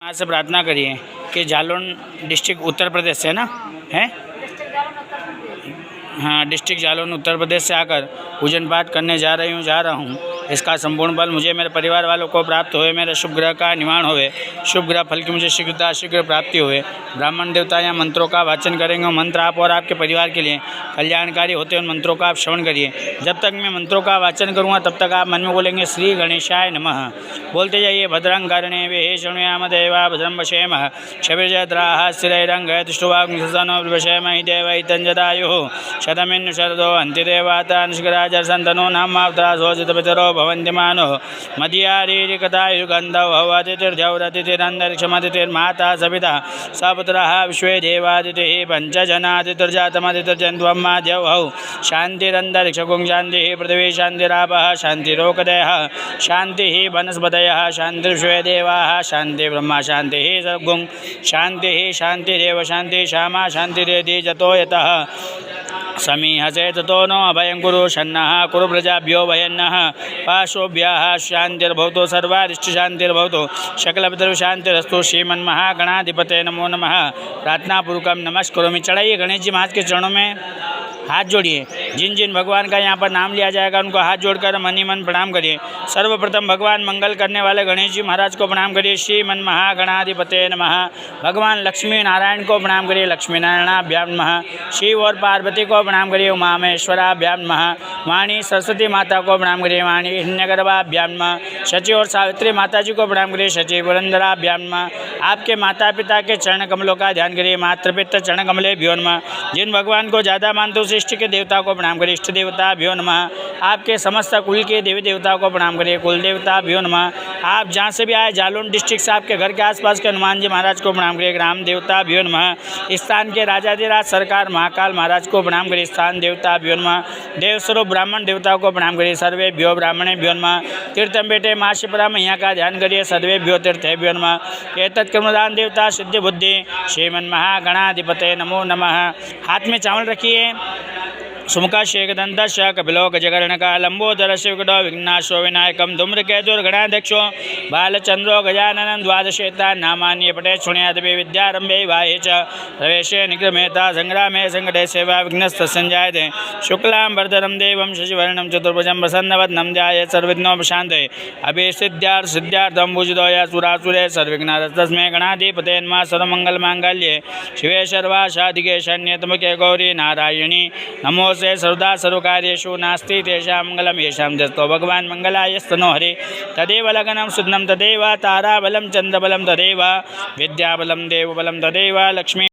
यहाँ से प्रार्थना करिए कि जालौन डिस्ट्रिक्ट उत्तर प्रदेश से ना है। हाँ, डिस्ट्रिक्ट जालौन उत्तर प्रदेश से आकर पूजन पाठ करने जा रहा हूँ। इसका संपूर्ण फल मुझे मेरे परिवार वालों को प्राप्त होए, मेरे शुभ ग्रह का निवारण होए, शुभ ग्रह फल की मुझे शीघ्र प्राप्ति होए। ब्राह्मण देवता या मंत्रों का वाचन करेंगे। मंत्र आप और आपके परिवार के लिए कल्याणकारी होते हैं। उन मंत्रों का आप श्रवण करिए। जब तक मैं मंत्रों का वाचन करूँगा तब तक आप मन में बोलेंगे श्री गणेशाय नमः। बोलते जाइए। भद्रं कर्णे शृणुयाम देवा भद्रं पश्येम क्षभिर्जयद्राः स्थिरैरङ्गैः तुष्टुवाग्निसनो विपश्येमहि देवैतञ्जदायुः शतमिन्नु शरदो हन्ति देवाता निष्कराजर्सन्तनो नामावतासो जितपितरो भवन्त्यमानो मदीयारीरिकतायुर्गन्धौ भवतिथिर्द्यौरतिथिरन्तरिक्षमतिथिर्माता सपिता सपुत्रः विश्वे देवादितिः पञ्चजनादितिर्जातमदितिर्जन्त्वम्माद्यौः शान्तिरन्तरिक्षगुं शान्तिः पृथिवी शान्तिरापः शान्तिरोकदयः शान्तिः वनस्पतयः शान्तिर्विश्वे देवाः शान्तिर्ब्रह्मा शान्तिः सर्वगुं शान्तिः शान्तिरेव शान्तिः श्यामा शान्तिरेति जतो यतः समीहसे ततो नो अभयं कुरु शन्नः कुरु प्रजाभ्यो भयन्नः पाशोभ्यः शान्तिर्भवतु सर्वारिष्टशान्तिर्भवतु सकलपितृशान्तिरस्तु। श्रीमन्महागणाधिपते नमो नमः। प्रार्थनापूर्वकं नमस्करोमि। चढ़ाइए गणेश जी महाराज के चरणों में हाथ जोड़िए। जिन जिन भगवान का यहाँ पर नाम लिया जाएगा उनको हाथ जोड़कर मन ही मन प्रणाम करिए। सर्वप्रथम भगवान मंगल करने वाले गणेश जी महाराज को प्रणाम करिए। श्रीमन महागणाधिपते नमः। भगवान लक्ष्मी नारायण को प्रणाम करिए। लक्ष्मी नारायणाभ्याम नमः। शिव और पार्वती को प्रणाम करिए। उमा महेश्वराभ्याम नमः। वाणी सरस्वती माता को प्रणाम करिए। वाणी हिरण्यगर्भाभ्याम नमः। शची और सावित्री माता जी को प्रणाम करिए। शची पुरंदराभ्याम नमः। आपके माता पिता के चरण कमलों का ध्यान करिए। मातृपिता चरण कमलेभ्यो नमः। जिन भगवान को ज़्यादा मानते उस इष्ट के देवता को प्रणाम करिए। इष्ट देवता भ्यो नमः। आपके समस्त कुल के देवी देवता को प्रणाम करिए। कुल देवता भ्यो नमः। आप जहाँ से भी आए जालौन डिस्ट्रिक्ट से आपके घर के आसपास के हनुमान जी महाराज को प्रणाम करिए। ग्राम देवता भ्यो नमः। स्थान के राजाधिराज सरकार महाकाल महाराज को प्रणाम करिए। स्थान देवता भ्यो नमः। देवस्वरूप ब्राह्मण देवता को प्रणाम करिए। सर्वे भ्यो ब्राह्मणे भ्यो नमः। तीर्थम बेटे माँ शिप्रा मैया का ध्यान करिए। सर्वे भ्यो तीर्थे भ्यो नमः। एतत् कर्मदान देवता सिद्धि बुद्धि श्रीमन्महागणाधिपते नमो नमः। हाथ में चावल रखिए। सुमुखा शेखदंत कपिलो गजकर्णका लंबोदर शिवगडो विघ्नाशो विनायकम धूम्रकेतुर्गणाध्यक्षो बालचंद्रो गजाननं द्वादशेता नामान्य पटे शृणुयादपि विद्यारंभे वाहे च प्रवेशे निक्रमेता संग्रामे संकटे सेवा विघ्नस्त संजायते शुक्लां वरदरं देवं शशिवर्णं चतुर्भुजं प्रसन्नवदनं ध्यायेत् सर्वविघ्नोपशान्तये सिद्ध्यार्थं पूजितो यः सुरासुरे सर्वविघ्नहरस्तस्मै गणाधिपते नमः। सर्वमङ्गलमाङ्गल्ये शिवे सर्वासाधिके शरण्ये गौरी नारायणी नमो से सर्वदा सर्वकार्येषु नास्ति तेषां मंगलम येषां जस्तो भगवान मंगलायस्तनो हरे तदेव लगनं सुदनं तदेव ताराबलं चन्द्रबलं तदेव विद्याबलं देवबलं तदेव लक्ष्मी